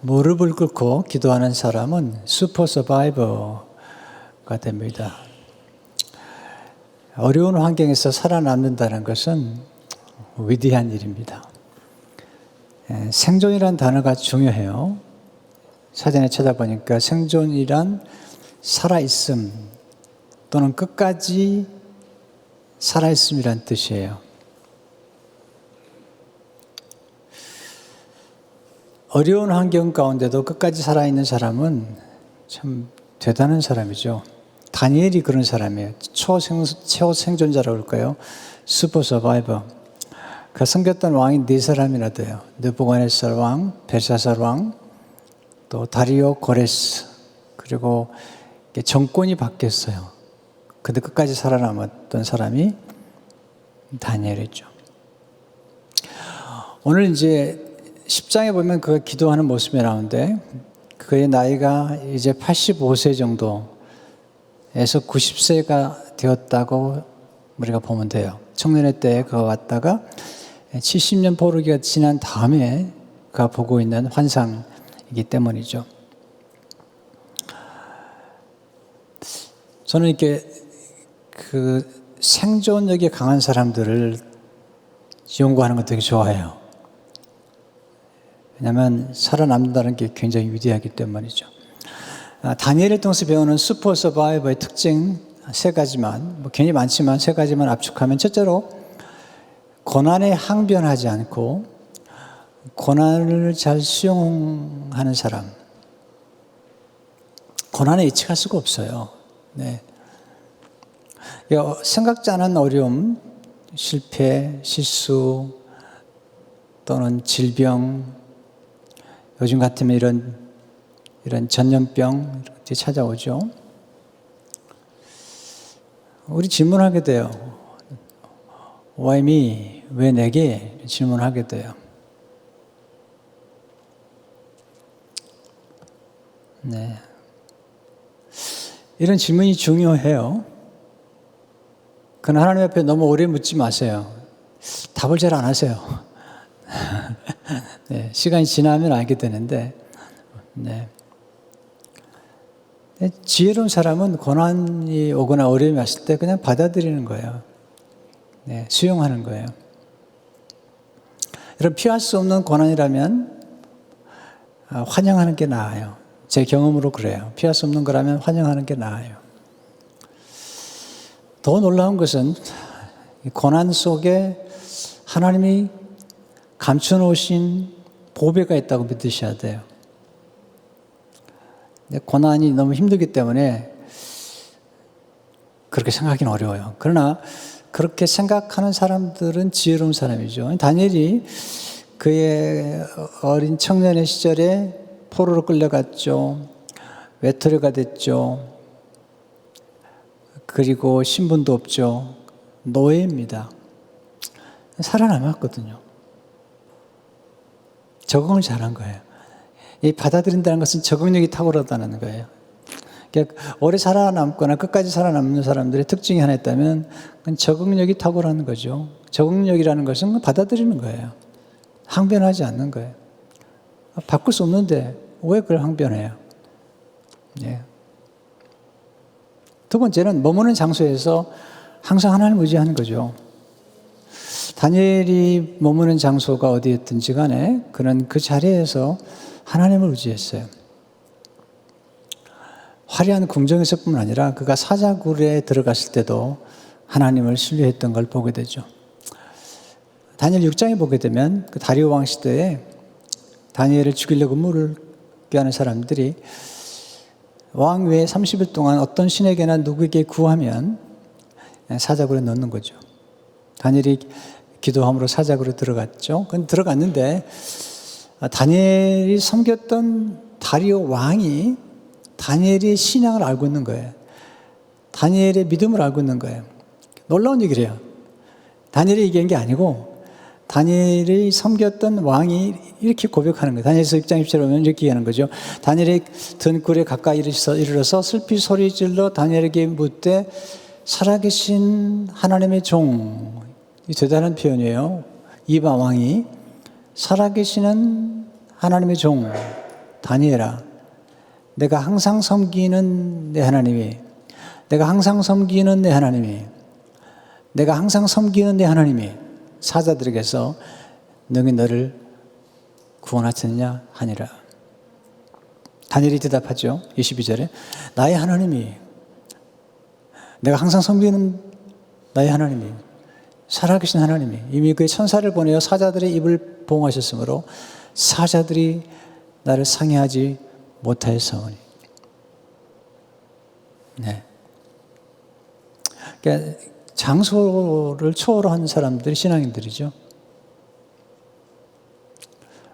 무릎을 꿇고 기도하는 사람은 슈퍼 서바이버가 됩니다. 어려운 환경에서 살아남는다는 것은 위대한 일입니다. 생존이란 단어가 중요해요. 사전에 찾아보니까 생존이란 살아있음 또는 끝까지 살아있음이란 뜻이에요. 어려운 환경 가운데도 끝까지 살아있는 사람은 참 대단한 사람이죠. 다니엘이 그런 사람이에요. 초생존자라고 할까요? 슈퍼 서바이버. 그 섬겼던 왕이 네 사람이나 돼요. 느부갓네살 왕, 벨사살 왕, 또 다리오 고레스, 그리고 정권이 바뀌었어요. 근데 끝까지 살아남았던 사람이 다니엘이죠. 오늘 이제 10장에 보면 그가 기도하는 모습이 나오는데 그의 나이가 이제 85세 정도에서 90세가 되었다고 우리가 보면 돼요. 청년의 때에 그가 왔다가 70년 포로기가 지난 다음에 그가 보고 있는 환상이기 때문이죠. 저는 이렇게 그 생존력이 강한 사람들을 연구하는 거 되게 좋아해요. 왜냐하면 살아남는다는 게 굉장히 위대하기 때문이죠. 다니엘을 통해서 배우는 슈퍼 서바이버의 특징 세 가지만, 굉장히 많지만 세 가지만 압축하면, 첫째로 고난에 항변하지 않고 고난을 잘 수용하는 사람. 고난에 예측할 수가 없어요. 네. 생각지 않은 어려움, 실패, 실수 또는 질병, 요즘 같으면 이런 전염병 이렇게 찾아오죠. 우리 질문하게 돼요. Why me? 왜 내게? 질문하게 돼요. 네. 이런 질문이 중요해요. 그러나 하나님 앞에 너무 오래 묻지 마세요. 답을 잘 안 하세요. 네, 시간이 지나면 알게 되는데, 네. 지혜로운 사람은 고난이 오거나 어려움이 왔을 때 그냥 받아들이는 거예요. 네, 수용하는 거예요. 여러분, 피할 수 없는 고난이라면 환영하는 게 나아요. 제 경험으로 그래요. 피할 수 없는 거라면 환영하는 게 나아요. 더 놀라운 것은 고난 속에 하나님이 감춰놓으신 보배가 있다고 믿으셔야 돼요. 고난이 너무 힘들기 때문에 그렇게 생각하기는 어려워요. 그러나 그렇게 생각하는 사람들은 지혜로운 사람이죠. 다니엘이 그의 어린 청년의 시절에 포로로 끌려갔죠. 외톨이가 됐죠. 그리고 신분도 없죠. 노예입니다. 살아남았거든요. 적응을 잘한 거예요. 이 받아들인다는 것은 적응력이 탁월하다는 거예요. 그러니까 오래 살아남거나 끝까지 살아남는 사람들의 특징이 하나 있다면 그건 적응력이 탁월한 거죠. 적응력이라는 것은 받아들이는 거예요. 항변하지 않는 거예요. 바꿀 수 없는데 왜 그걸 항변해요? 예. 두 번째는 머무는 장소에서 항상 하나님을 의지하는 거죠. 다니엘이 머무는 장소가 어디였든지 간에 그는 그 자리에서 하나님을 의지했어요. 화려한 궁정에서뿐만 아니라 그가 사자굴에 들어갔을 때도 하나님을 신뢰했던 걸 보게 되죠. 다니엘 6장에 보게 되면 그 다리오 왕 시대에 다니엘을 죽이려고 물을 꾀하는 사람들이 왕 외에 30일 동안 어떤 신에게나 누구에게 구하면 사자굴에 넣는 거죠. 다니엘이 기도함으로 사자굴에 들어갔죠. 그건 들어갔는데 다니엘이 섬겼던 다리오 왕이 다니엘의 신앙을 알고 있는 거예요. 다니엘의 믿음을 알고 있는 거예요. 놀라운 얘기를 해요. 다니엘이 얘기한 게 아니고 다니엘이 섬겼던 왕이 이렇게 고백하는 거예요. 다니엘서 6장 17절에 보면 이렇게 얘기하는 거죠. 다니엘이 등굴에 가까이 이르러서 슬피 소리질러 다니엘에게 묻되 살아계신 하나님의 종, 이 대단한 표현이에요. 이방 왕이 살아계시는 하나님의 종, 다니엘아, 내가 항상 섬기는 내 하나님이, 내가 항상 섬기는 내 하나님이, 내가 항상 섬기는 내 하나님이 사자들에게서 능히 너를 구원하셨느냐 하니라. 다니엘이 대답하죠. 22절에 나의 하나님이, 내가 항상 섬기는 나의 하나님이, 살아계신 하나님이 이미 그의 천사를 보내어 사자들의 입을 보호하셨으므로 사자들이 나를 상해하지 못하였사오니. 네. 그러니까 장소를 초월한 사람들이 신앙인들이죠.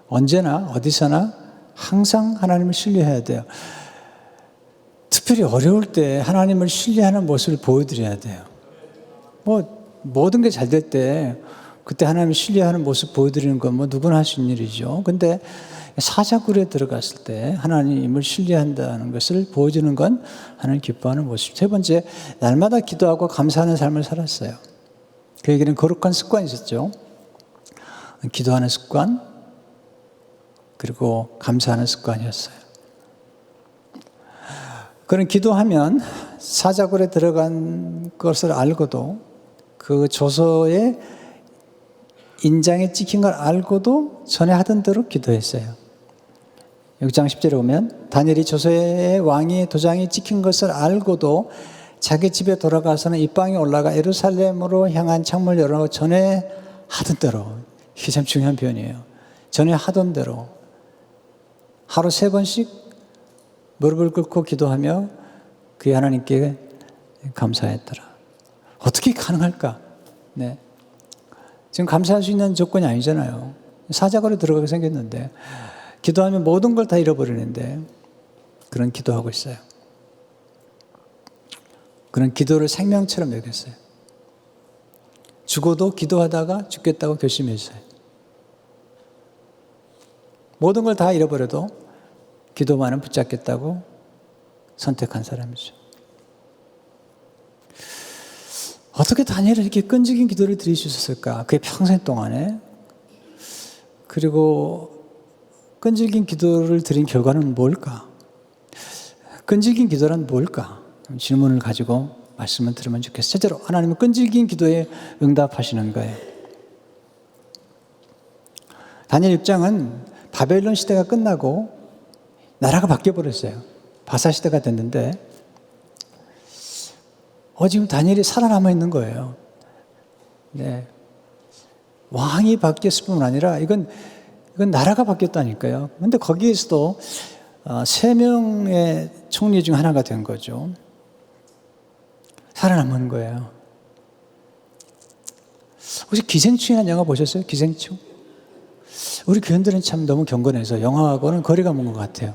언제나 어디서나 항상 하나님을 신뢰해야 돼요. 특별히 어려울 때 하나님을 신뢰하는 모습을 보여드려야 돼요. 모든 게 잘 될 때 그때 하나님을 신뢰하는 모습 보여드리는 건 누구나 할 수 있는 일이죠. 근데 사자굴에 들어갔을 때 하나님을 신뢰한다는 것을 보여주는 건 하나님 기뻐하는 모습. 세 번째, 날마다 기도하고 감사하는 삶을 살았어요. 그에게는 거룩한 습관이 있었죠. 기도하는 습관, 그리고 감사하는 습관이었어요. 그런 기도하면 사자굴에 들어간 것을 알고도 그 조서에 인장에 찍힌 걸 알고도 전에 하던 대로 기도했어요. 6장 10절에 보면 다니엘이 조서에 왕의 도장이 찍힌 것을 알고도 자기 집에 돌아가서는 입방에 올라가 예루살렘으로 향한 창문을 열어 전에 하던 대로, 이게 참 중요한 표현이에요. 전에 하던 대로 하루 3번씩 무릎을 꿇고 기도하며 그의 하나님께 감사했더라. 어떻게 가능할까? 네. 지금 감사할 수 있는 조건이 아니잖아요. 사자굴에 들어가게 생겼는데 기도하면 모든 걸 다 잃어버리는데 그런 기도하고 있어요. 그런 기도를 생명처럼 여겼어요. 죽어도 기도하다가 죽겠다고 결심했어요. 모든 걸 다 잃어버려도 기도만은 붙잡겠다고 선택한 사람이죠. 어떻게 다니엘은 이렇게 끈질긴 기도를 드릴 수 있었을까? 그의 평생 동안에. 그리고 끈질긴 기도를 드린 결과는 뭘까? 끈질긴 기도란 뭘까? 질문을 가지고 말씀을 들으면 좋겠어요. 첫째로 하나님은 끈질긴 기도에 응답하시는 거예요. 다니엘 6장은 바벨론 시대가 끝나고 나라가 바뀌어버렸어요. 바사 시대가 됐는데 지금 다니엘이 살아남아 있는 거예요. 네. 왕이 바뀌었을 뿐만 아니라 이건 나라가 바뀌었다니까요. 그런데 거기에서도 3명의 총리 중 하나가 된 거죠. 살아남은 거예요. 혹시 기생충이라는 영화 보셨어요? 기생충? 우리 교인들은 참 너무 경건해서 영화하고는 거리가 먼 것 같아요.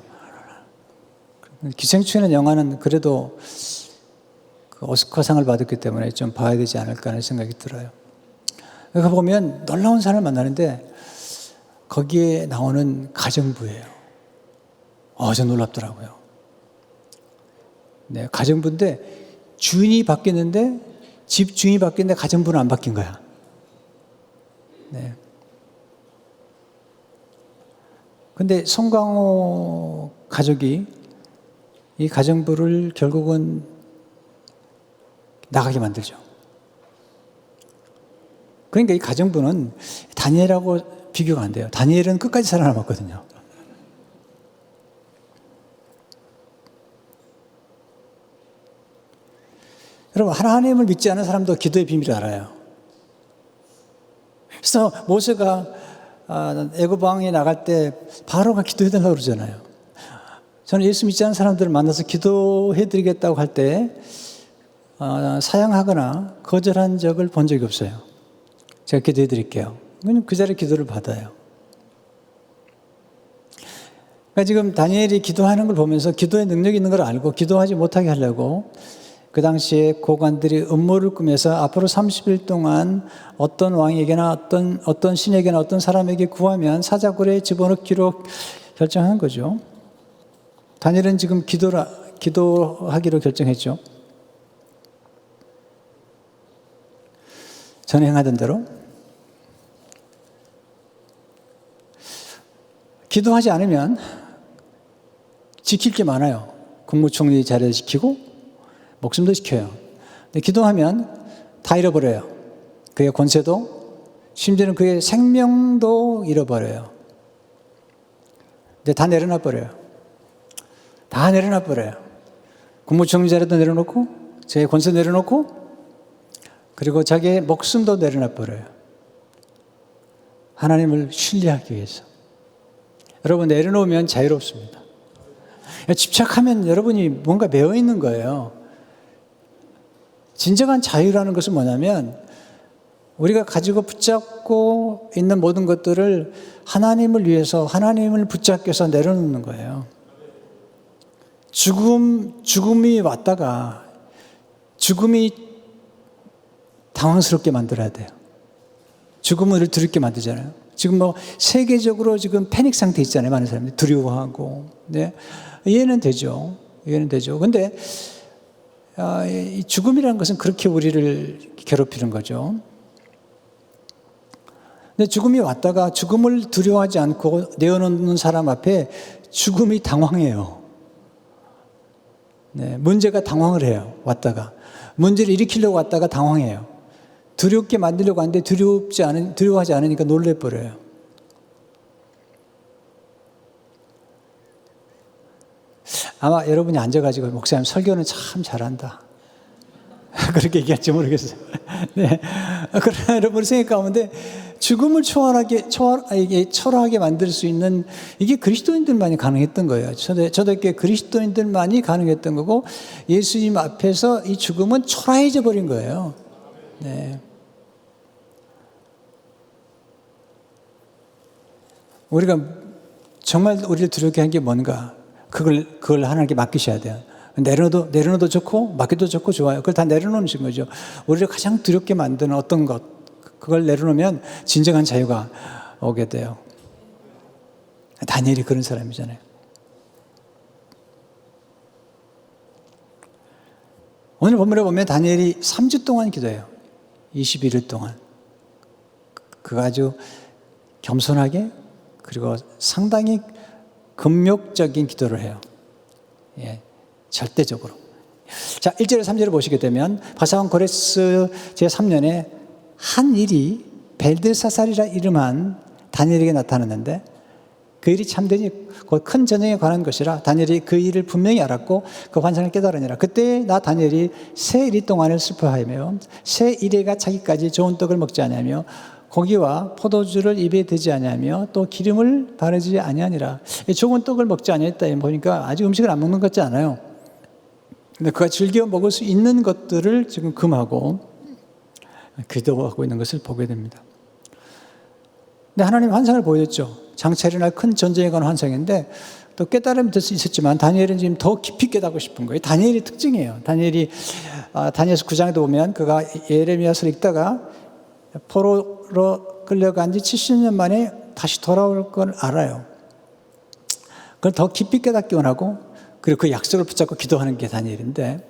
기생충이라는 영화는 그래도 오스카상을 받았기 때문에 좀 봐야 되지 않을까 하는 생각이 들어요. 그러니까 보면 놀라운 사람을 만나는데 거기에 나오는 가정부예요. 좀 놀랍더라고요. 네, 가정부인데 주인이 바뀌었는데 집 주인이 바뀌었는데 가정부는 안 바뀐 거야. 네. 근데 송강호 가족이 이 가정부를 결국은 나가게 만들죠. 그러니까 이 가정부는 다니엘하고 비교가 안 돼요. 다니엘은 끝까지 살아남았거든요. 여러분, 하나님을 믿지 않은 사람도 기도의 비밀을 알아요. 그래서 모세가 애굽 왕이 나갈 때 바로가 기도해달라고 그러잖아요. 저는 예수 믿지 않는 사람들을 만나서 기도해드리겠다고 할 때 사양하거나 거절한 적을 본 적이 없어요. 제가 기도해드릴게요. 그 자리에 기도를 받아요. 그러니까 지금 다니엘이 기도하는 걸 보면서 기도의 능력이 있는 걸 알고 기도하지 못하게 하려고 그 당시에 고관들이 음모를 꾸며서 앞으로 30일 동안 어떤 왕에게나 어떤 신에게나 어떤 사람에게 구하면 사자굴에 집어넣기로 결정한 거죠. 다니엘은 지금 기도하기로 결정했죠. 전에 행하던 대로. 기도하지 않으면 지킬 게 많아요. 국무총리 자리도 지키고 목숨도 지켜요. 근데 기도하면 다 잃어버려요. 그의 권세도, 심지어는 그의 생명도 잃어버려요. 근데 다 내려놔 버려요. 다 내려놔 버려요. 국무총리 자리도 내려놓고, 자기의 권세 내려놓고, 그리고 자기의 목숨도 내려놔 버려요. 하나님을 신뢰하기 위해서. 여러분, 내려놓으면 자유롭습니다. 집착하면 여러분이 뭔가 매여 있는 거예요. 진정한 자유라는 것은 뭐냐면 우리가 가지고 붙잡고 있는 모든 것들을 하나님을 위해서 하나님을 붙잡고서 내려놓는 거예요. 죽음이 왔다가 죽음이 당황스럽게 만들어야 돼요. 죽음을 우리를 두렵게 만들잖아요. 지금 뭐 세계적으로 지금 패닉 상태에 있잖아요. 많은 사람들이 두려워하고. 네. 이해는 되죠. 이해는 되죠. 근데 이 죽음이라는 것은 그렇게 우리를 괴롭히는 거죠. 근데 죽음이 왔다가 죽음을 두려워하지 않고 내어놓는 사람 앞에 죽음이 당황해요. 네, 문제가 당황을 해요. 왔다가. 문제를 일으키려고 왔다가 당황해요. 두렵게 만들려고 하는데 두려워하지 않으니까 놀래버려요. 아마 여러분이 앉아가지고 목사님 설교는 참 잘한다. 그렇게 얘기할지 모르겠어요. 네. 그러나 여러분 생각 가운데 죽음을 초월하게 만들 수 있는 이게 그리스도인들만이 가능했던 거예요. 초대교회 그리스도인들만이 가능했던 거고 예수님 앞에서 이 죽음은 초라해져 버린 거예요. 네. 우리가 정말 우리를 두렵게 한 게 뭔가 그걸 하나님께 맡기셔야 돼요. 내려놓어도 좋고 맡겨도 좋고 좋아요. 그걸 다 내려놓는 거죠. 우리를 가장 두렵게 만드는 어떤 것 그걸 내려놓으면 진정한 자유가 오게 돼요. 다니엘이 그런 사람이잖아요. 오늘 본문에 보면 다니엘이 3주 동안 기도해요. 21일 동안. 그가 아주 겸손하게 그리고 상당히 금욕적인 기도를 해요. 예, 절대적으로. 자, 1절에 3절을 보시게 되면 바사왕 고레스 제3년에 한 일이 벨드사살이라 이름한 다니엘에게 나타났는데 그 일이 참되니 곧 큰 전쟁에 관한 것이라 다니엘이 그 일을 분명히 알았고 그 환상을 깨달으니라. 그때 나 다니엘이 새 이리 동안을 슬퍼하며 새 이래가 차기까지 좋은 떡을 먹지 아니하며 고기와 포도주를 입에 대지 아니하며 또 기름을 바르지 아니하니라. 좋은 떡을 먹지 아니했다 보니까 아직 음식을 안 먹는 것 같지 않아요. 근데 그가 즐겨 먹을 수 있는 것들을 지금 금하고 기도하고 있는 것을 보게 됩니다. 근데 하나님 환상을 보여줬죠. 장차일어날 날 큰 전쟁에 관한 환상인데 또 깨달음이 될 수 있었지만 다니엘은 지금 더 깊이 깨닫고 싶은 거예요. 다니엘의 특징이에요. 다니엘서 9장에도 보면 그가 예레미야서를 읽다가 포로로 끌려간 지 70년 만에 다시 돌아올 걸 알아요. 그걸 더 깊이 깨닫기 원하고 그리고 그 약속을 붙잡고 기도하는 게 다니엘인데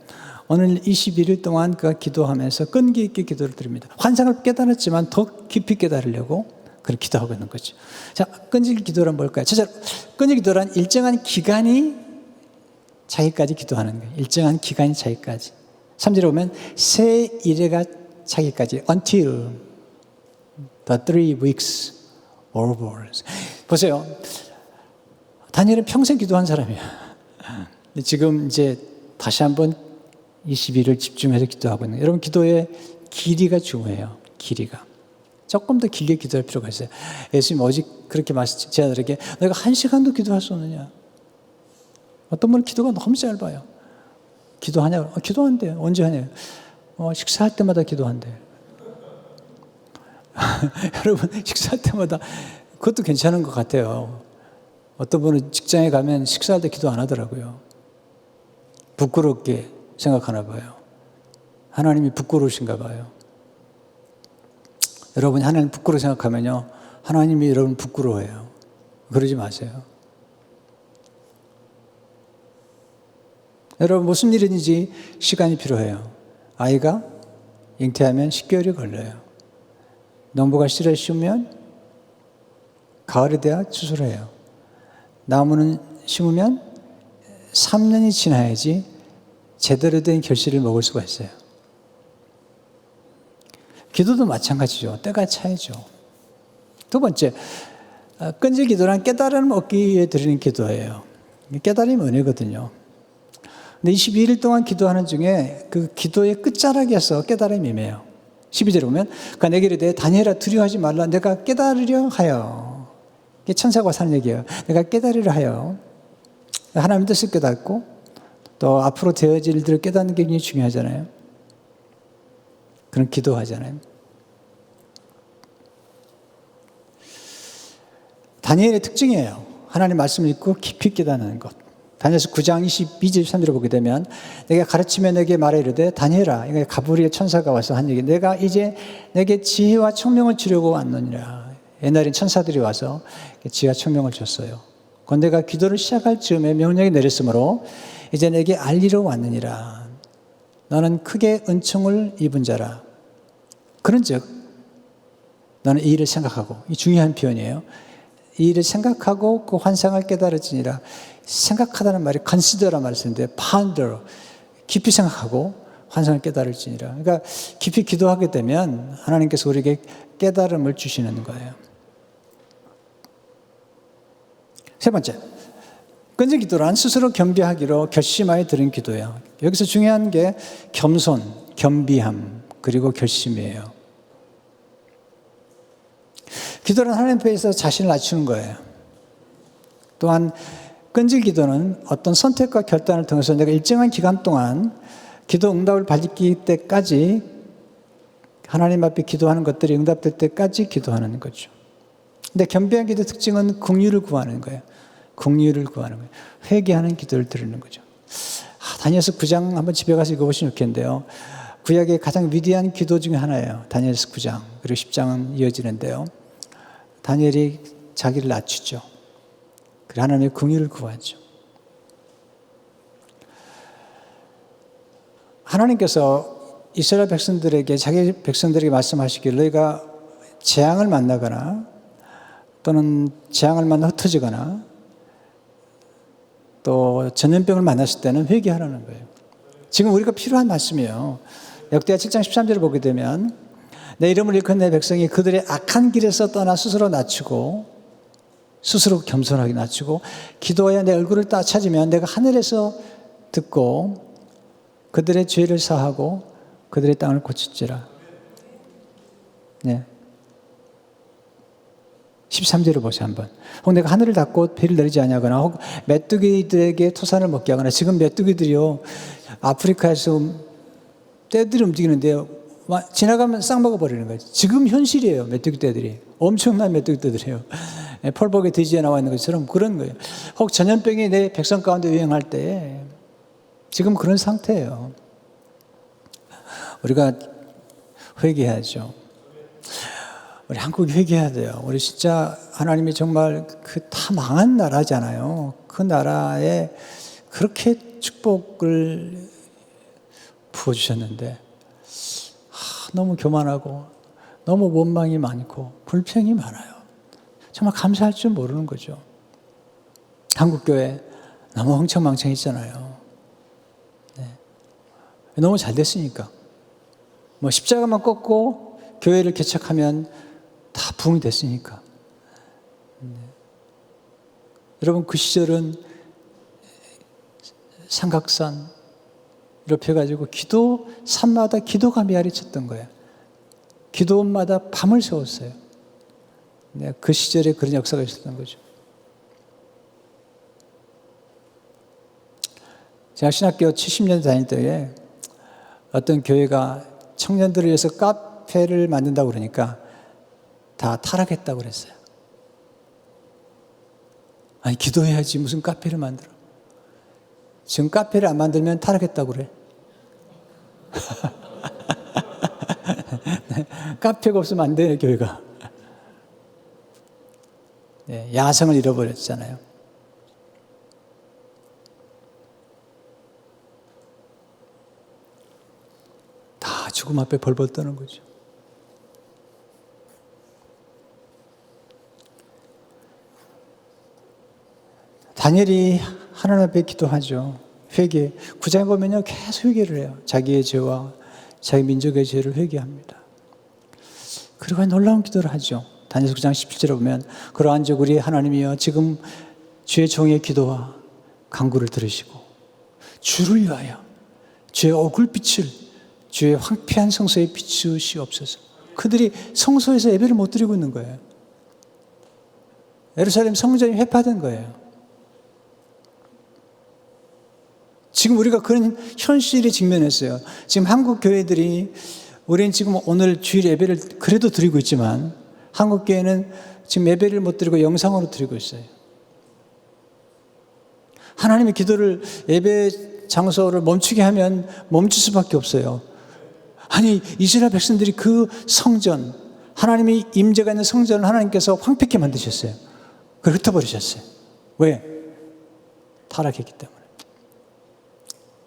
오늘 21일 동안 그가 기도하면서 끈기 있게 기도를 드립니다. 환상을 깨달았지만 더 깊이 깨달으려고 그렇게 기도하고 있는 거죠. 자, 끈질 기도란 뭘까요? 첫째, 끈질 기도란 일정한 기간이 차기까지 기도하는 거예요. 일정한 기간이 차기까지. 3절에 보면 새 이래가 차기까지 until the 3 weeks over. 보세요. 다니엘은 평생 기도한 사람이야. 지금 이제 다시 한번 21일 집중해서 기도하고 있는 거예요. 여러분 기도의 길이가 중요해요. 길이가. 조금 더 길게 기도할 필요가 있어요. 예수님 오직 그렇게 제 아들에게 내가 1시간도 기도할 수 없느냐. 어떤 분은 기도가 너무 짧아요. 기도하냐고. 기도한대요. 언제 하냐고. 식사할 때마다 기도한대요. 여러분 식사할 때마다 그것도 괜찮은 것 같아요. 어떤 분은 직장에 가면 식사할 때 기도 안 하더라고요. 부끄럽게 생각하나 봐요. 하나님이 부끄러우신가 봐요. 여러분이 하나님 부끄러워 생각하면요. 하나님이 여러분 부끄러워해요. 그러지 마세요. 여러분 무슨 일이든지 시간이 필요해요. 아이가 잉태하면 10개월이 걸려요. 농부가 씨를 심으면 가을이 돼야 추수를 해요. 나무는 심으면 3년이 지나야지 제대로 된 결실을 먹을 수가 있어요. 기도도 마찬가지죠. 때가 차야죠. 두 번째, 끈질 기도란 깨달음을 얻기 위해 드리는 기도예요. 깨달음이 은혜거든요. 근데 22일 동안 기도하는 중에 그 기도의 끝자락에서 깨달음이 임해요. 12절에 보면 그가 내게 이르되 다니엘아 두려워하지 말라 내가 깨달으려 하여. 이게 천사가 사는 얘기예요. 내가 깨달으려 하여. 하나님의 뜻을 깨닫고 또 앞으로 되어질 일들을 깨닫는 게 굉장히 중요하잖아요. 그런 기도하잖아요. 다니엘의 특징이에요. 하나님 말씀을 읽고 깊이 깨닫는 것. 다니엘서 9장 22절 23절을 보게 되면 내가 가르치며 내게 말해 이르되 다니엘아, 이게 가브리엘 천사가 와서 한 얘기. 내가 이제 내게 지혜와 총명을 주려고 왔느니라. 옛날엔 천사들이 와서 지혜와 총명을 줬어요. 그건 내가 기도를 시작할 즈음에 명령이 내렸으므로 이제 내게 알리러 왔느니라. 너는 크게 은총을 입은 자라. 그런즉 너는 이 일을 생각하고, 이 중요한 표현이에요. 이 일을 생각하고 그 환상을 깨달을지니라. 생각하다는 말이 consider란 말을 쓰는데 ponder, 깊이 생각하고 환상을 깨달을지니라. 그러니까 깊이 기도하게 되면 하나님께서 우리에게 깨달음을 주시는 거예요. 세 번째, 끈질 기도란 스스로 겸비하기로 결심하여 드린 기도예요. 여기서 중요한 게 겸손, 겸비함, 그리고 결심이에요. 기도는 하나님 앞에서 자신을 낮추는 거예요. 또한 끈질 기도는 어떤 선택과 결단을 통해서 내가 일정한 기간 동안 기도 응답을 받기 때까지 하나님 앞에 기도하는 것들이 응답될 때까지 기도하는 거죠. 근데 겸비한 기도의 특징은 긍휼을 구하는 거예요. 긍휼을 구하는 거예요. 회개하는 기도를 드리는 거죠. 다니엘서 9장 한번 집에 가서 읽어보시면 좋겠는데요. 구약의 가장 위대한 기도 중에 하나예요. 다니엘서 9장 그리고 10장은 이어지는데요. 다니엘이 자기를 낮추죠. 그리고 하나님의 긍휼을 구하죠. 하나님께서 이스라엘 백성들에게 자기 백성들에게 말씀하시기를 너희가 재앙을 만나거나 또는 재앙을 만나 흩어지거나 또 전염병을 만났을 때는 회개하라는 거예요. 지금 우리가 필요한 말씀이에요. 역대하 7장 13절을 보게 되면 내 이름을 일컫는 내 백성이 그들의 악한 길에서 떠나 스스로 낮추고 스스로 겸손하게 낮추고 기도하여 내 얼굴을 딱 찾으면 내가 하늘에서 듣고 그들의 죄를 사하고 그들의 땅을 고칠지라. 네. 13절을 보세요 한번. 혹 내가 하늘을 닫고 비를 내리지 아니하거나 혹 메뚜기들에게 토산을 먹게 하거나. 지금 메뚜기들이요 아프리카에서 떼들이 움직이는데요 지나가면 싹 먹어버리는 거예요. 지금 현실이에요. 메뚜기 떼들이 엄청난 메뚜기 떼들이에요. 펄벅에 돼지에 나와 있는 것처럼 그런 거예요. 혹 전염병이 내 백성 가운데 유행할 때 지금 그런 상태예요. 우리가 회개해야죠. 우리 한국이 회개해야 돼요. 우리 진짜 하나님이 정말 그 다 망한 나라잖아요. 그 나라에 그렇게 축복을 부어주셨는데 너무 교만하고 너무 원망이 많고 불평이 많아요. 정말 감사할 줄 모르는 거죠. 한국교회 너무 흥청망청했잖아요. 네. 너무 잘 됐으니까. 뭐 십자가만 꺾고 교회를 개척하면 다 부흥이 됐으니까. 네. 여러분 그 시절은 삼각산 이렇게 해가지고 기도 산마다 기도가 메아리 쳤던 거예요. 기도원마다 밤을 새웠어요. 네, 그 시절에 그런 역사가 있었던 거죠. 제가 신학교 70년 다닐 때에 어떤 교회가 청년들을 위해서 카페를 만든다고 그러니까 다 타락했다고 그랬어요. 아니 기도해야지 무슨 카페를 만들어. 지금 카페를 안 만들면 타락했다고 그래. 네, 카페가 없으면 안 돼요, 교회가. 네, 야성을 잃어버렸잖아요. 다 죽음 앞에 벌벌 떠는 거죠. 다니엘이 하나님 앞에 기도하죠. 회개. 9장에 보면요, 계속 회개를 해요. 자기의 죄와 자기 민족의 죄를 회개합니다. 그리고 놀라운 기도를 하죠. 다니엘서 9장 17절에 보면 그러한 즉 우리 하나님이여 지금 주의 종의 기도와 간구를 들으시고 주를 위하여 주의 얼굴빛을 주의 황폐한 성소에 비추시옵소서. 그들이 성소에서 예배를 못 드리고 있는 거예요. 예루살렘 성전이 회파된 거예요. 지금 우리가 그런 현실에 직면했어요. 지금 한국 교회들이 우리는 지금 오늘 주일 예배를 그래도 드리고 있지만 한국 교회는 지금 예배를 못 드리고 영상으로 드리고 있어요. 하나님의 기도를 예배 장소를 멈추게 하면 멈출 수밖에 없어요. 아니 이스라엘 백성들이 그 성전, 하나님이 임재가 있는 성전을 하나님께서 황폐케 만드셨어요. 그걸 흩어버리셨어요. 왜? 타락했기 때문에.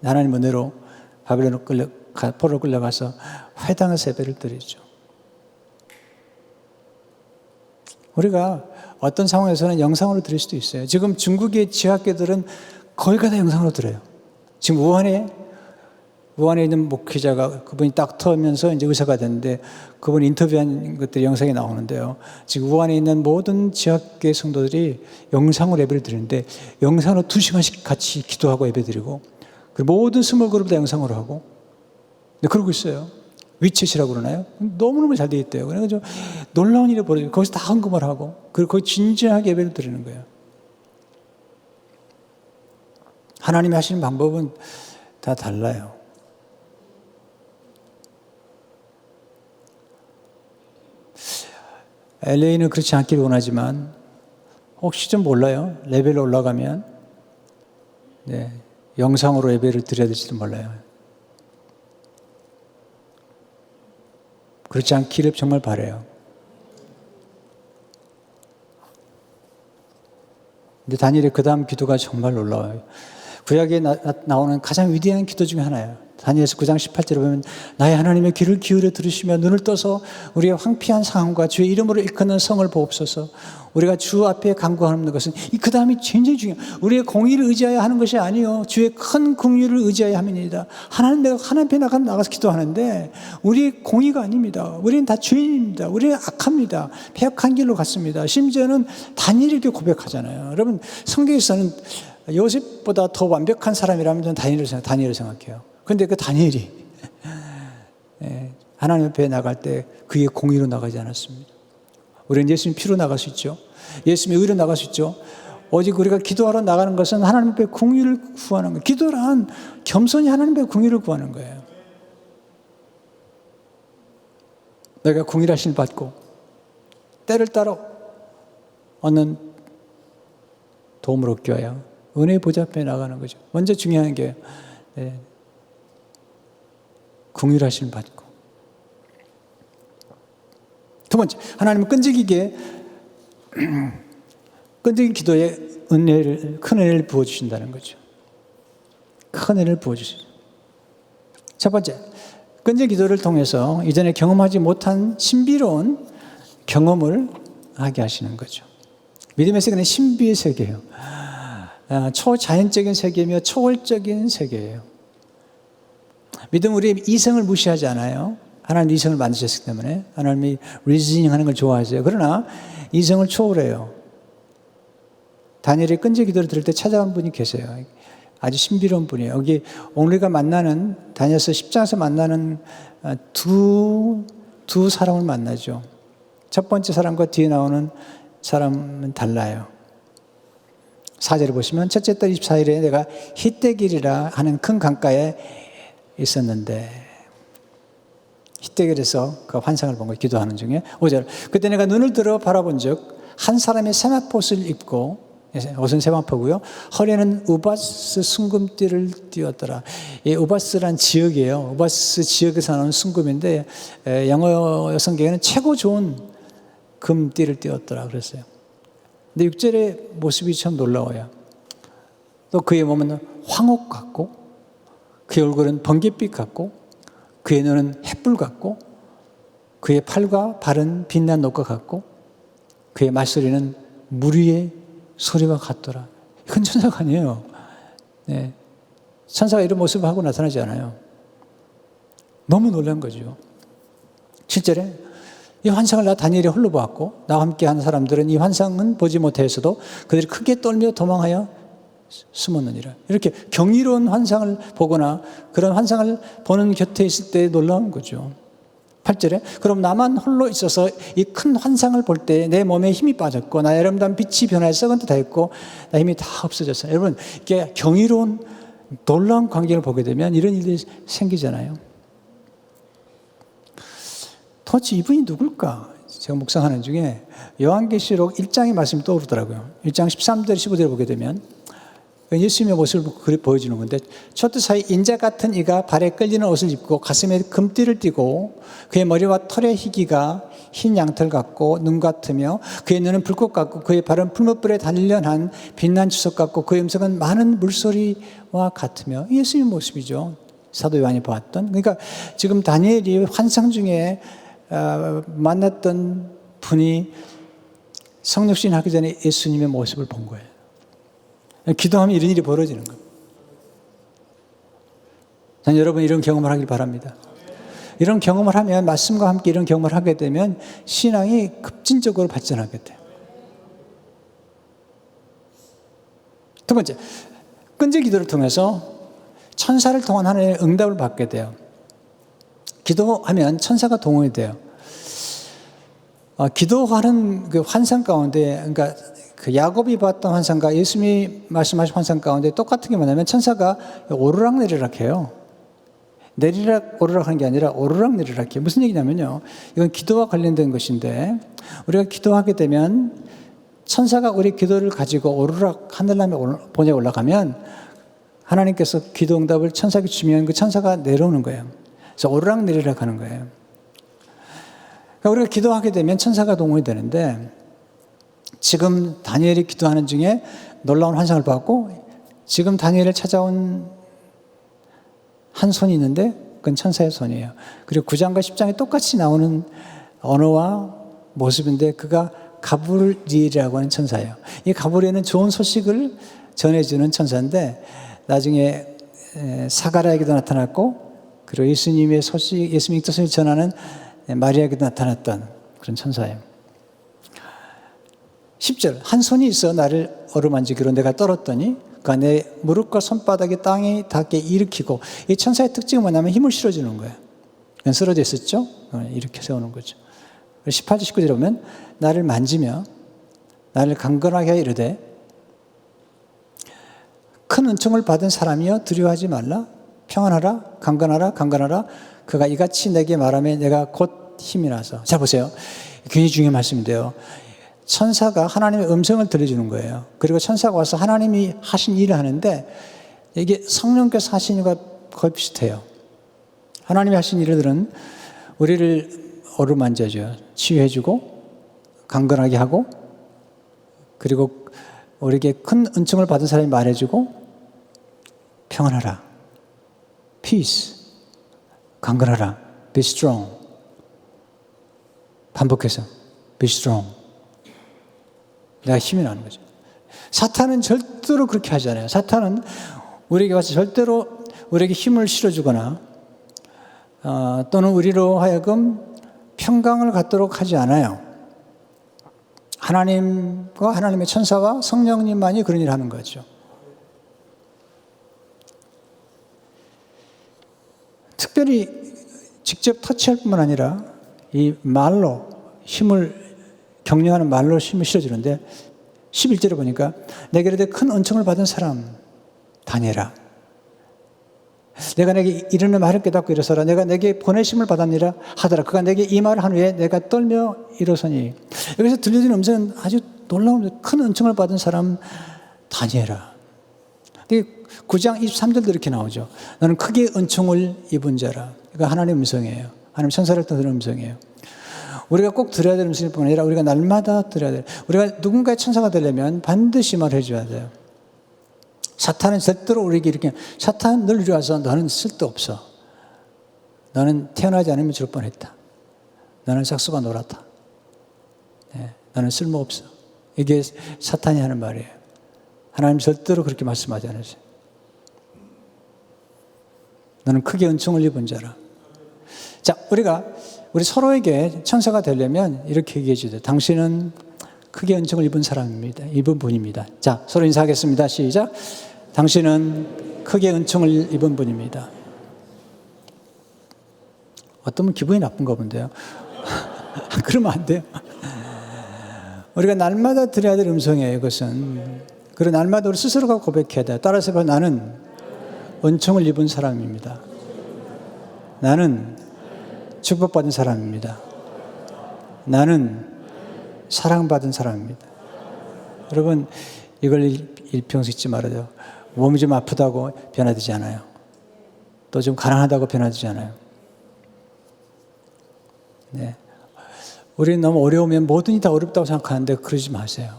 하나님 은혜로 포로로 끌려가서 회당에서 예배를 드리죠. 우리가 어떤 상황에서는 영상으로 드릴 수도 있어요. 지금 중국의 지학교들은 거의 다 영상으로 들어요. 지금 우한에 있는 목회자가 그분이 닥터면서 이제 의사가 됐는데 그분 인터뷰한 것들이 영상에 나오는데요. 지금 우한에 있는 모든 지학계 성도들이 영상으로 예배를 드리는데 영상으로 2시간씩 같이 기도하고 예배 드리고 그리고 모든 스몰 그룹 다 영상으로 하고 그러고 있어요. 위챗이라고 그러나요? 너무너무 잘 되어 있대요. 그래서 놀라운 일이 벌어져요. 거기서 다 헌금을 하고 그리고 거기 진지하게 예배를 드리는 거예요. 하나님이 하시는 방법은 다 달라요. LA는 그렇지 않기를 원하지만 혹시 좀 몰라요. 레벨이 올라가면 영상으로 예배를 드려야 될지도 몰라요. 그렇지 않기를 정말 바라요. 근데 다니엘의 그 다음 기도가 정말 놀라워요. 구약에 나오는 가장 위대한 기도 중에 하나예요. 다니엘서 9장 18절에 보면 나의 하나님의 귀를 기울여 들으시며 눈을 떠서 우리의 황폐한 상황과 주의 이름으로 일컫는 성을 보옵소서. 우리가 주 앞에 간구하는 것은 그 다음이 굉장히 중요해요. 우리의 공의를 의지하여 하는 것이 아니요 주의 큰 긍휼을 의지하여 함이니이다. 내가 하나님 앞에 나가서 기도하는데 우리의 공의가 아닙니다. 우리는 다 죄인입니다. 우리는 악합니다. 패역한 길로 갔습니다. 심지어는 다니엘이 이렇게 고백하잖아요. 여러분 성경에서는 요셉보다 더 완벽한 사람이라면 저는 다니엘을 생각해요. 그런데 그 다니엘이 하나님 앞에 나갈 때 그의 공의로 나가지 않았습니다. 우리는 예수님 피로 나갈 수 있죠. 예수님의 의로 나갈 수 있죠. 오직 우리가 기도하러 나가는 것은 하나님 앞에 공의를 구하는 거예요. 기도란 겸손히 하나님 앞에 공의를 구하는 거예요. 내가 공의하심을 받고 때를 따라 얻는 도움을 얻기 위하여 은혜의 보좌 앞에 나가는 거죠. 먼저 중요한 게 긍휼하심을 받고 두 번째, 하나님은 끈질긴 기도에 큰 은혜를 부어주신다는 거죠. 큰 은혜를 부어주시죠. 첫 번째, 끈질긴 기도를 통해서 이전에 경험하지 못한 신비로운 경험을 하게 하시는 거죠. 믿음의 세계는 신비의 세계예요. 초자연적인 세계이며 초월적인 세계예요. 믿음은 우리 이성을 무시하지 않아요. 하나님 이성을 만드셨기 때문에 하나님이 리즈닝 하는 걸 좋아하세요. 그러나 이성을 초월해요. 다니엘이 끈질 기도를 들을 때 찾아온 분이 계세요. 아주 신비로운 분이에요. 여기 오늘가 만나는 다니엘서 10장에서 만나는 두 사람을 만나죠. 첫 번째 사람과 뒤에 나오는 사람은 달라요. 4절을 보시면 첫째 달 24일에 내가 히데길이라 하는 큰 강가에 있었는데 히데길에서 그 환상을 본 거예요. 기도하는 중에 5절 그때 내가 눈을 들어 바라본 즉 한 사람이 세마포를 입고 옷은 세마포고요. 허리에는 우바스 순금띠를 띄었더라. 이 우바스란 지역이에요. 우바스 지역에서 나오는 순금인데 영어 성경에는 최고 좋은 금띠를 띄었더라 그랬어요. 근데 6절의 모습이 참 놀라워요. 또 그의 몸은 황옥 같고 그의 얼굴은 번갯빛 같고 그의 눈은 햇불 같고 그의 팔과 발은 빛난 녹과 같고 그의 말소리는 물 위의 소리와 같더라. 이건 천사가 아니에요. 네. 천사가 이런 모습을 하고 나타나지 않아요. 너무 놀란 거죠. 7절에 이 환상을 다니엘이 홀로 보았고 나와 함께 한 사람들은 이 환상은 보지 못하였어도 그들이 크게 떨며 도망하여 숨었느니라. 이렇게 경이로운 환상을 보거나 그런 환상을 보는 곁에 있을 때 놀라운 거죠. 8절에 그럼 나만 홀로 있어서 이 큰 환상을 볼 때 내 몸에 힘이 빠졌고 나의 아름다운 빛이 변하여 썩은 듯하였고 나 힘이 다 없어졌어요. 여러분 이게 경이로운 놀라운 광경을 보게 되면 이런 일이 생기잖아요. 도대체 이분이 누굴까? 제가 묵상하는 중에 요한계시록 1장의 말씀이 떠오르더라고요. 1장 13절 15절을 보게 되면 예수님의 모습을 보여주는 건데 촛대 사이 인자 같은 이가 발에 끌리는 옷을 입고 가슴에 금띠를 띠고 그의 머리와 털의 희기가 흰 양털 같고 눈 같으며 그의 눈은 불꽃 같고 그의 발은 풀무불에 단련한 빛난 주석 같고 그의 음성은 많은 물소리와 같으며 예수님의 모습이죠. 사도 요한이 보았던. 그러니까 지금 다니엘이 환상 중에 만났던 분이 성육신 하기 전에 예수님의 모습을 본 거예요. 기도하면 이런 일이 벌어지는 거예요. 저는 여러분 이런 경험을 하길 바랍니다. 이런 경험을 하면 말씀과 함께 이런 경험을 하게 되면 신앙이 급진적으로 발전하게 돼요. 두 번째, 끈질 기도를 통해서 천사를 통한 하나님의 응답을 받게 돼요. 기도하면 천사가 동원이 돼요. 기도하는 그 환상 가운데, 그러니까 그 야곱이 봤던 환상과 예수님이 말씀하신 환상 가운데 똑같은 게 뭐냐면 천사가 오르락내리락 해요. 내리락 오르락 하는 게 아니라 오르락내리락 해요. 무슨 얘기냐면요. 이건 기도와 관련된 것인데 우리가 기도하게 되면 천사가 우리 기도를 가지고 오르락 하늘나라에 보내 올라가면 하나님께서 기도 응답을 천사에게 주면 그 천사가 내려오는 거예요. 그래서 오르락내리락 하는 거예요. 그러니까 우리가 기도하게 되면 천사가 동원이 되는데 지금 다니엘이 기도하는 중에 놀라운 환상을 봤고 지금 다니엘을 찾아온 한 손이 있는데 그건 천사의 손이에요. 그리고 9장과 10장에 똑같이 나오는 언어와 모습인데 그가 가브리엘이라고 하는 천사예요. 이 가브리엘은 좋은 소식을 전해주는 천사인데 나중에 사가랴에게도 나타났고 그리고 예수님의 소식, 예수님의 뜻을 전하는 마리아에게도 나타났던 그런 천사예요. 10절 한 손이 있어 나를 어루만지기로 내가 떨었더니 그가 내 무릎과 손바닥이 땅에 닿게 일으키고 이 천사의 특징은 뭐냐면 힘을 실어주는 거예요. 그냥 쓰러져 있었죠? 이렇게 세우는 거죠. 18절 19절에 보면 나를 만지며 나를 강건하게 하여 이르되 큰 은총을 받은 사람이여 두려워하지 말라 평안하라 강건하라 강건하라 그가 이같이 내게 말하며 내가 곧 힘이 나서. 자 보세요. 굉장히 중요한 말씀인데요. 천사가 하나님의 음성을 들려주는 거예요. 그리고 천사가 와서 하나님이 하신 일을 하는데 이게 성령께서 하신 일과 거의 비슷해요. 하나님이 하신 일들은 우리를 어루만져줘요. 치유해주고 강건하게 하고 그리고 우리에게 큰 은총을 받은 사람이 말해주고 평안하라. peace. 강건하라. be strong. 반복해서 be strong. 내가 힘이 나는 거죠. 사탄은 절대로 그렇게 하지 않아요. 사탄은 우리에게 와서 절대로 우리에게 힘을 실어주거나 또는 우리로 하여금 평강을 갖도록 하지 않아요. 하나님과 하나님의 천사와 성령님만이 그런 일을 하는 거죠. 특별히 직접 터치할 뿐만 아니라 이 말로 힘을 격려하는 말로 힘을 실어주는데 11절에 보니까 내게 이르되 큰 은총을 받은 사람 다니엘아 내가 내게 이르는 말을 깨닫고 일어서라 내가 내게 보내심을 받았니라 하더라 그가 내게 이 말을 한 후에 내가 떨며 일어서니 여기서 들려지는 음성은 아주 놀라운 큰 은총을 받은 사람 다니엘아 9장 23절도 이렇게 나오죠. 너는 크게 은총을 입은 자라. 이거 하나님의 음성이에요. 하나님 천사를 듣는 음성이에요. 우리가 꼭 들어야 될 음성일 뿐 아니라 우리가 날마다 들어야 돼요. 우리가 누군가의 천사가 되려면 반드시 말해줘야 돼요. 사탄은 절대로 우리에게 이렇게 사탄 늘 이리 와서 너는 쓸데없어. 너는 태어나지 않으면 죽을 뻔했다. 너는 싹수가 놀았다. 네, 너는 쓸모없어. 이게 사탄이 하는 말이에요. 하나님 절대로 그렇게 말씀하지 않으세요. 너는 크게 은총을 입은 자라. 자, 우리 서로에게 천사가 되려면 이렇게 얘기해 주세요. 당신은 크게 은총을 입은 사람입니다. 입은 분입니다. 자, 서로 인사하겠습니다. 시작. 당신은 크게 은총을 입은 분입니다. 어떤 분 기분이 나쁜가 본데요. 그러면 안 돼요. 우리가 날마다 드려야 될 음성이에요. 이것은. 그리고 날마다 우리 스스로가 고백해야 돼요. 따라서 나는 은총을 입은 사람입니다. 나는 축복받은 사람입니다. 나는 사랑받은 사람입니다. 여러분, 이걸 일평생 잊지 말아요. 몸이 좀 아프다고 변화되지 않아요. 또 좀 가난하다고 변화되지 않아요. 네. 우리는 너무 어려우면 뭐든지 다 어렵다고 생각하는데 그러지 마세요.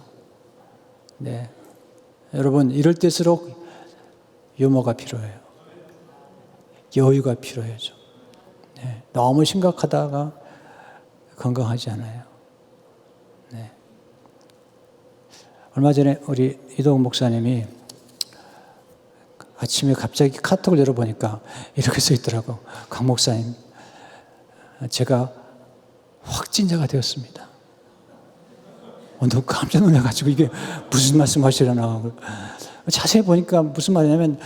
네. 여러분, 이럴 때일수록 유머가 필요해요. 여유가 필요해요. 네. 너무 심각하다가 건강하지 않아요. 네. 얼마 전에 우리 이동훈 목사님이 아침에 갑자기 카톡을 열어보니까 이렇게 써 있더라고. 강 목사님, 제가 확진자가 되었습니다. 너무 깜짝 놀라가지고 이게 무슨 말씀 하시려나. 자세히 보니까 무슨 말이냐면,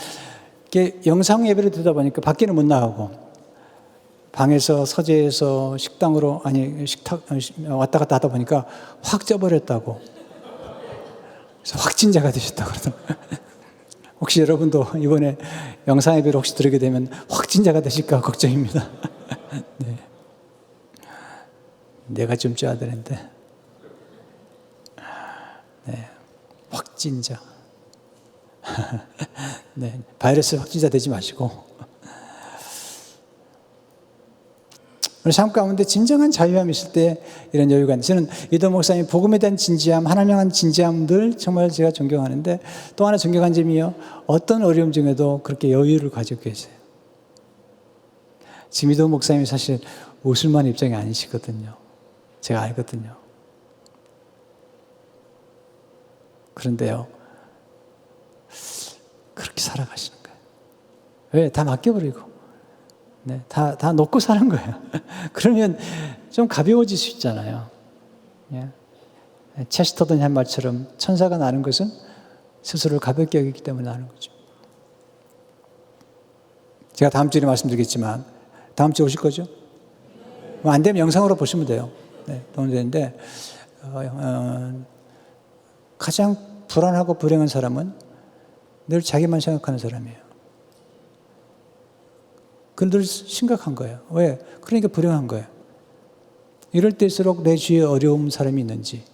이게 영상 예배를 듣다 보니까 밖에는 못 나가고, 방에서 서재에서 식당으로, 식탁, 왔다 갔다 하다 보니까 확 쪄버렸다고. 그래서 확진자가 되셨다고 그러더라고요. 혹시 여러분도 이번에 영상 예배를 혹시 들으게 되면 확진자가 되실까 걱정입니다. 네. 내가 좀 쪄야 되는데. 네. 확진자. 네. 바이러스 확진자 되지 마시고. 우리 삶 가운데 진정한 자유함이 있을 때 이런 여유가 있는데, 저는 이도 목사님 복음에 대한 진지함, 하나님에 대한 진지함들 정말 제가 존경하는데, 또 하나 존경한 점이요, 어떤 어려움 중에도 그렇게 여유를 가지고 계세요. 지금 이도 목사님이 사실 웃을 만한 입장이 아니시거든요. 제가 알거든요. 그런데요, 그렇게 살아가시는 거예요. 왜? 다 맡겨버리고. 네, 다 놓고 사는 거예요. 그러면 좀 가벼워질 수 있잖아요. 예. 체스터던이 한 말처럼 천사가 나는 것은 스스로를 가볍게 여기기 때문에 나는 거죠. 제가 다음 주에 말씀드리겠지만, 다음 주에 오실 거죠? 안 되면 영상으로 보시면 돼요. 네, 도움 되는데, 가장 불안하고 불행한 사람은 늘 자기만 생각하는 사람이에요. 그건 늘 심각한 거예요. 왜? 그러니까 불행한 거예요. 이럴 때일수록 내 주위에 어려운 사람이 있는지,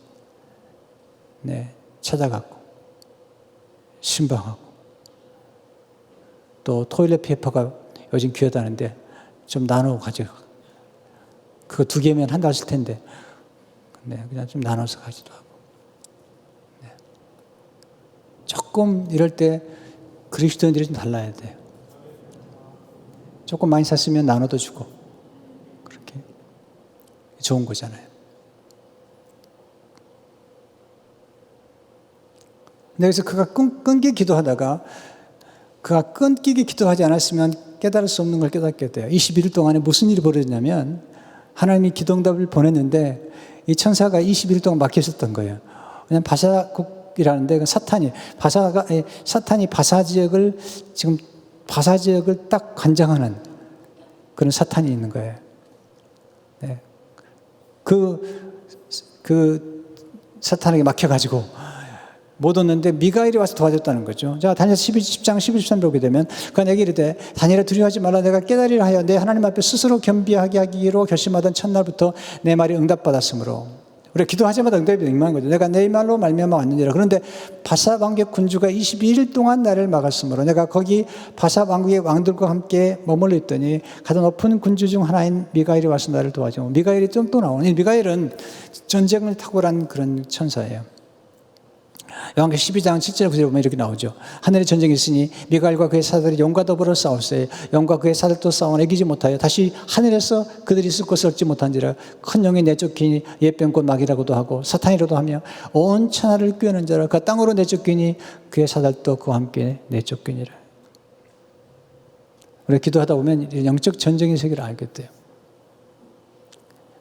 네, 찾아가고, 신방하고, 또 토일렛 페이퍼가 요즘 귀하다는데 좀 나누어 가져가. 그거 2개면 한 달 쓸 텐데, 네, 그냥 좀 나눠서 가지도 하고. 네. 조금 이럴 때 그리스도인들이 좀 달라야 돼요. 조금 많이 샀으면 나눠도 주고, 그렇게 좋은 거잖아요. 근데 그래서 그가 끊기 기도하다가, 그가 끊기게 기도하지 않았으면 깨달을 수 없는 걸 깨닫게 돼요. 21일 동안에 무슨 일이 벌어졌냐면, 하나님이 기도응답을 보냈는데 이 천사가 21일 동안 막혀 있었던 거예요. 왜냐하면 바사국이라는데 사탄이 바사 지역을 지금 바사 지역을 딱 관장하는 그런 사탄이 있는 거예요. 네. 그 사탄에게 막혀가지고 못 얻는데 미가엘이 와서 도와줬다는 거죠. 자, 다니엘 10장 11, 13을 보게 되면 그가 내게 이르되 다니엘아 두려워하지 말라. 내가 깨달으려 하여 내 하나님 앞에 스스로 겸비하게 하기로 결심하던 첫날부터 내 말이 응답받았으므로. 우리가 기도하자마자 응답이 임하는 거죠. 내가 내 말로 말미암아 왔느니라. 그런데 바사 왕국 군주가 22일 동안 나를 막았으므로 내가 거기 바사 왕국의 왕들과 함께 머물러 있더니 가장 높은 군주 중 하나인 미가엘이 와서 나를 도와줘. 미가엘이 좀 또 나오니, 미가엘은 전쟁을 탁월한 그런 천사예요. 요한계시록 12장 7절 9절에 보면 이렇게 나오죠. 하늘에 전쟁이 있으니 미가엘과 그의 사들이 용과 더불어 싸웠어요. 용과 그의 사들도 싸우나 이기지 못하여 다시 하늘에서 그들이 있을 곳을 얻지 못한지라. 큰 용이 내쫓기니 예병꽃 마귀라고도 하고 사탄이라도 하며 온 천하를 꿰는 자라. 그 땅으로 내쫓기니 그의 사들도 그와 함께 내쫓기니라. 우리가 기도하다 보면 영적 전쟁의 세계를 알게 돼요.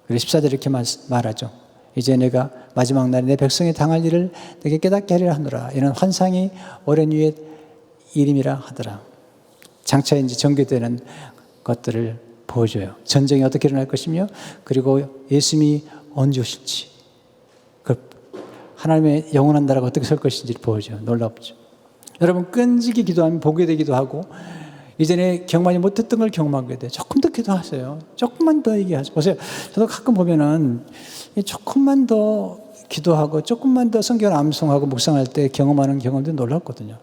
그래서 14절에 이렇게 말하죠. 이제 내가 마지막 날에 내 백성이 당할 일을 내게 깨닫게 하리라 하노라. 이는 환상이 오랜 후의 일임이라 하더라. 장차 이제 전개되는 것들을 보여줘요. 전쟁이 어떻게 일어날 것이며, 그리고 예수님이 언제 오실지, 그 하나님의 영원한 나라가 어떻게 설 것인지를 보여줘요. 놀랍죠. 여러분, 끈질기 기도하면 보게 되기도 하고, 이전에 경험하지 못했던 걸 경험하게 돼요. 조금 더 기도하세요. 조금만 더 얘기하세요. 보세요. 저도 가끔 보면은 조금만 더 기도하고 조금만 더 성경을 암송하고 묵상할 때 경험하는 경험들이 놀랍거든요.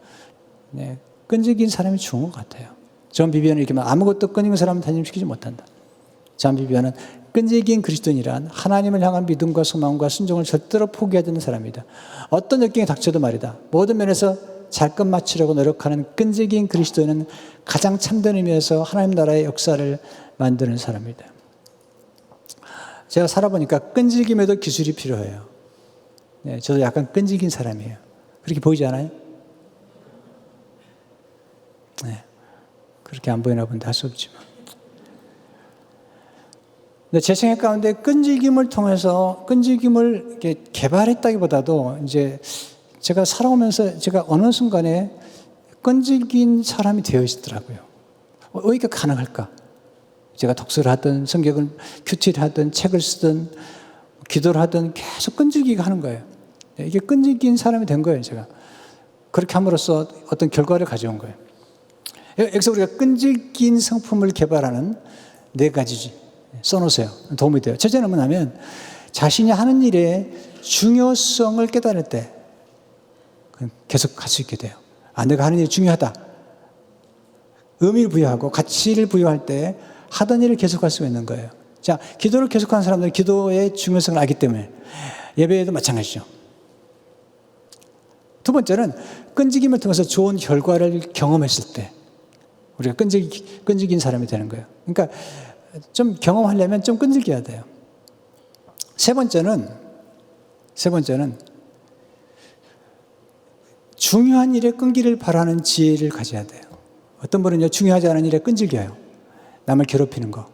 네, 끈질긴 사람이 좋은 것 같아요. 존 비비언은 이렇게 말, 아무것도 끈질긴 사람은 단념시키지 못한다. 존 비비언은 끈질긴 그리스도인이란 하나님을 향한 믿음과 소망과 순종을 절대로 포기하지 않는 사람이다. 어떤 역경이 닥쳐도 말이다. 모든 면에서 잘 끝 맞추려고 노력하는 끈질긴 그리스도인은 가장 참된 의미에서 하나님 나라의 역사를 만드는 사람이다. 제가 살아보니까 끈질김에도 기술이 필요해요. 네, 저도 약간 끈질긴 사람이에요. 그렇게 보이지 않아요? 네, 그렇게 안 보이나 본데 할 수 없지만. 근데 제 생각 가운데 끈질김을 통해서 끈질김을 이렇게 개발했다기보다도 이제 제가 살아오면서 제가 어느 순간에 끈질긴 사람이 되어 있더라고요. 왜 이렇게 가능할까? 제가 독서를 하든 성경을 큐티를 하든 책을 쓰든 기도를 하든 계속 끈질기게 하는 거예요. 이게 끈질긴 사람이 된 거예요, 제가. 그렇게 함으로써 어떤 결과를 가져온 거예요. 여기서 우리가 끈질긴 성품을 개발하는 4가지 써놓으세요. 도움이 돼요. 첫째는 뭐냐면 자신이 하는 일의 중요성을 깨달을 때 계속 갈 수 있게 돼요. 아, 내가 하는 일이 중요하다. 의미를 부여하고 가치를 부여할 때 하던 일을 계속할 수 있는 거예요. 자, 기도를 계속하는 사람들은 기도의 중요성을 알기 때문에 예배에도 마찬가지죠. 두 번째는 끈질김을 통해서 좋은 결과를 경험했을 때 우리가 끈질긴 사람이 되는 거예요. 그러니까 좀 경험하려면 좀 끈질겨야 돼요. 세 번째는 중요한 일에 끈기를 발하는 지혜를 가져야 돼요. 어떤 분은요, 중요하지 않은 일에 끈질겨요. 남을 괴롭히는 거,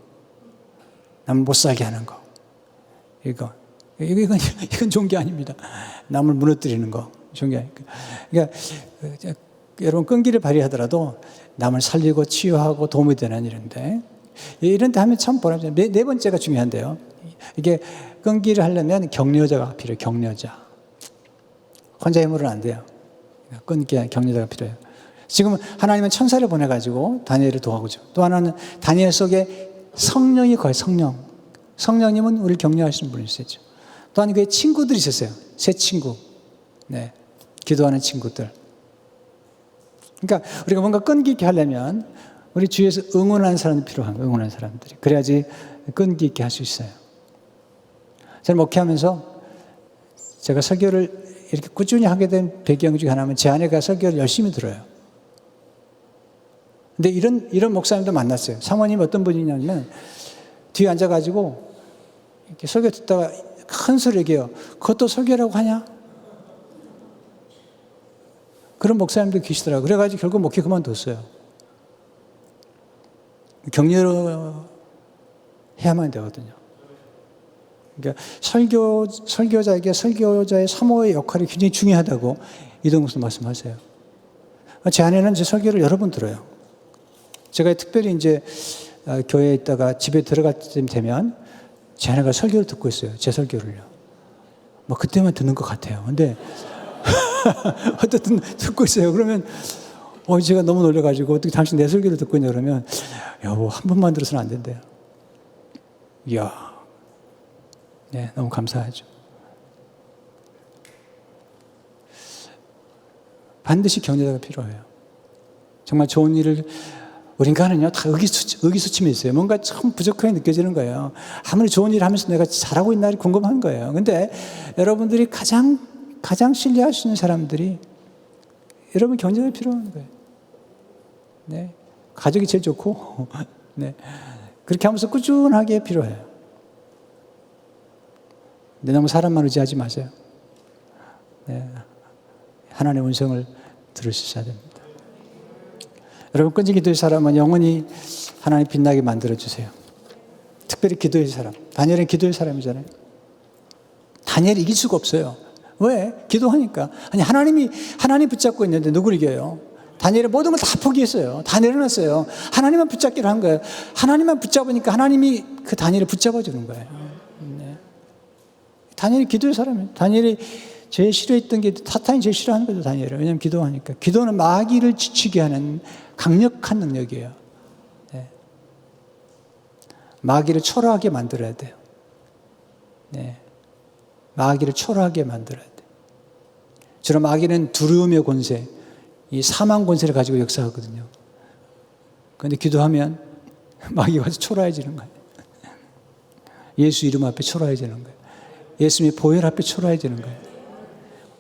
남을 못 살게 하는 거, 이건 좋은 게 아닙니다. 남을 무너뜨리는 거, 좋은 게 아닙니다. 그러니까 여러분 끈기를 발휘하더라도 남을 살리고 치유하고 도움이 되는 일인데, 이런 데 하면 참 보람죠. 네 번째가 중요한데요. 이게 끈기를 하려면 격려자가 필요해요. 격려자. 혼자 힘으로는 안 돼요. 끈기 격려자가 필요해요. 지금 하나님은 천사를 보내가지고 다니엘을 도와주죠. 또 하나는 다니엘 속에 성령이 거예요. 성령님은 우리를 격려하시는 분이시죠. 또한 그의 친구들이 있었어요. 새 친구. 네, 기도하는 친구들. 그러니까 우리가 뭔가 끈기 있게 하려면 우리 주위에서 응원하는 사람이 필요한 거예요. 응원하는 사람들이. 그래야지 끈기 있게 할 수 있어요. 저는 목회하면서 제가 설교를 이렇게 꾸준히 하게 된 배경 중에 하나는 제 아내가 설교를 열심히 들어요. 근데 이런 목사님도 만났어요. 사모님 어떤 분이냐면 뒤에 앉아가지고 이렇게 설교 듣다가 큰 소리 얘기해요. 그것도 설교라고 하냐? 그런 목사님도 계시더라고요. 그래가지고 결국 목회 그만뒀어요. 격려해야만 되거든요. 그러니까 설교자에게 설교자의 사모의 역할이 굉장히 중요하다고 이동국도 말씀하세요. 제 아내는 제 설교를 여러 번 들어요. 제가 특별히 이제 교회에 있다가 집에 들어갈 때 되면 제 아내가 설교를 듣고 있어요. 제 설교를요. 뭐 그때만 듣는 것 같아요. 근데 어쨌든 듣고 있어요. 그러면 제가 너무 놀라가지고 어떻게 당신 내 설교를 듣고 있냐 그러면 여보 한 번만 들어서는 안 된대요. 이야, 네, 너무 감사하죠. 반드시 격려자가 필요해요. 정말 좋은 일을 우리 인간은요 다 의기소침해 있어요. 뭔가 참 부족하게 느껴지는 거예요. 아무리 좋은 일을 하면서 내가 잘하고 있나 궁금한 거예요. 근데 여러분들이 가장 신뢰할 수 있는 사람들이 여러분 격려가 필요한 거예요. 네, 가족이 제일 좋고, 네, 그렇게 하면서 꾸준하게 필요해요. 근데 너무 사람만 의지하지 마세요. 네, 하나님의 음성을 들으셔야 됩니다. 여러분, 끈질긴 기도의 사람은 영원히 하나님 빛나게 만들어주세요. 특별히 기도의 사람. 다니엘은 기도의 사람이잖아요. 다니엘이 이길 수가 없어요. 왜? 기도하니까. 아니, 하나님 붙잡고 있는데 누구를 이겨요? 다니엘은 모든 걸 다 포기했어요. 다 내려놨어요. 하나님만 붙잡기를 한 거예요. 하나님만 붙잡으니까 하나님이 그 다니엘을 붙잡아주는 거예요. 네. 다니엘이 기도의 사람이에요. 다니엘이 제일 싫어했던 게, 사탄이 제일 싫어하는 거죠, 다니엘을. 왜냐하면 기도하니까. 기도는 마귀를 지치게 하는 강력한 능력이에요. 네. 마귀를 초라하게 만들어야 돼요. 네. 마귀를 초라하게 만들어야 돼요. 저런 마귀는 두려움의 권세, 이 사망 권세를 가지고 역사하거든요. 그런데 기도하면 마귀가 초라해지는 거예요. 예수 이름 앞에 초라해지는 거예요. 예수님의 보혈 앞에 초라해지는 거예요.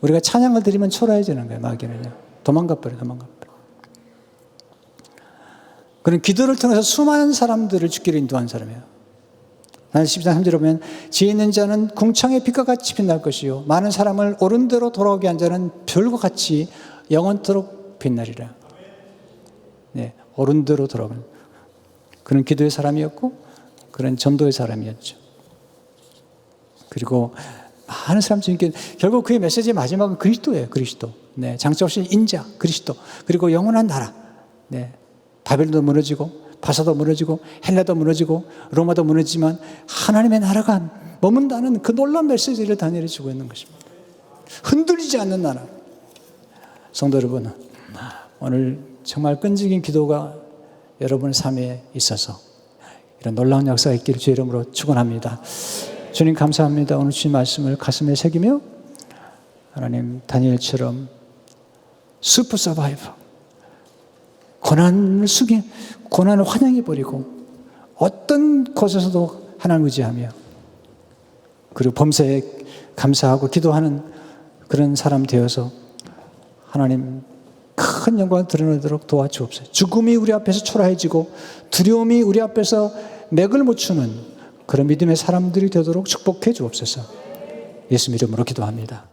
우리가 찬양을 드리면 초라해지는 거예요. 마귀는요. 도망가버려요. 그런 기도를 통해서 수많은 사람들을 죽기로 인도한 사람이에요. 나는 12장 3절에 보면 지혜 있는 자는 궁창의 빛과 같이 빛날 것이요 많은 사람을 옳은 대로 돌아오게 한 자는 별과 같이 영원토록 빛나리라. 네, 옳은 대로 돌아오는 그런 기도의 사람이었고 그런 전도의 사람이었죠. 그리고 많은 사람들이 결국 그의 메시지의 마지막은 그리스도예요. 그리스도. 네, 장차 오신 인자 그리스도. 그리고 영원한 나라. 네, 바벨론도 무너지고 바사도 무너지고 헬라도 무너지고 로마도 무너지지만 하나님의 나라가 머문다는 그 놀라운 메시지를 다니엘이 주고 있는 것입니다. 흔들리지 않는 나라. 성도 여러분, 오늘 정말 끈질긴 기도가 여러분의 삶에 있어서 이런 놀라운 역사가 있기를 주의 이름으로 축원합니다. 주님 감사합니다. 오늘 주신 말씀을 가슴에 새기며 하나님 다니엘처럼 슈퍼 서바이버 고난을 환영해버리고 어떤 곳에서도 하나님 의지하며 그리고 범사에 감사하고 기도하는 그런 사람 되어서 하나님 큰 영광을 드러내도록 도와주옵소서. 죽음이 우리 앞에서 초라해지고 두려움이 우리 앞에서 맥을 못 추는 그런 믿음의 사람들이 되도록 축복해 주옵소서. 예수 이름으로 기도합니다.